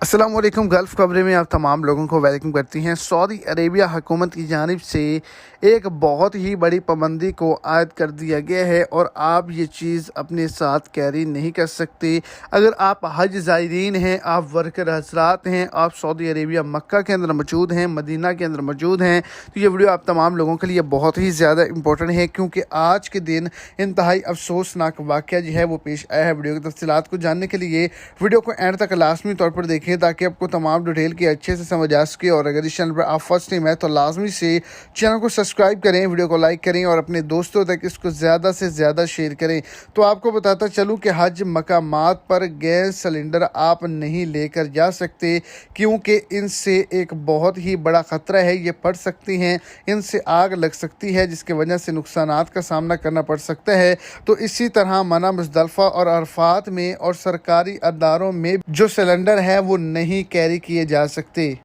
अस्सलाम वालेकुम। गल्फ़ खबरें में आप तमाम लोगों को वेलकम करती हैं। सऊदी अरेबिया हुकूमत की जानिब से एक बहुत ही बड़ी पाबंदी को आयद कर दिया गया है और आप ये चीज़ अपने साथ कैरी नहीं कर सकते। अगर आप हज ज़ायरीन हैं, आप वर्कर हज़रात हैं, आप सऊदी अरेबिया मक्का के अंदर मौजूद हैं, मदीना के अंदर मौजूद हैं, तो ये वीडियो आप तमाम लोगों के लिए बहुत ही ज़्यादा इंपॉर्टेंट है, क्योंकि आज के दिन इंतहाई अफसोसनाक वाक़या जो है वो पेश आया है। वीडियो की तफसीलात को जानने के लिए वीडियो को एंड तक लाजमी तौर पर देखें ताकि आपको तमाम डिटेल की अच्छे से समझ आ सके। और अगर इस चैनल पर आप फर्स्ट टाइम है तो लाजमी से चैनल को सब्सक्राइब करें, वीडियो को लाइक करें और अपने दोस्तों तक इसको ज़्यादा से ज़्यादा शेयर करें। तो आपको बताता चलूँ कि हज मकामात पर गैस सिलेंडर आप नहीं लेकर जा सकते, क्योंकि इनसे एक बहुत ही बड़ा ख़तरा है, ये फट सकती हैं, इनसे आग लग सकती है, जिसकी वजह से नुकसानात का सामना करना पड़ सकता है। तो इसी तरह मना मुज़दलिफ़ा और अरफात में और सरकारी अदारों में जो सिलेंडर है वो नहीं कैरी किए जा सकते।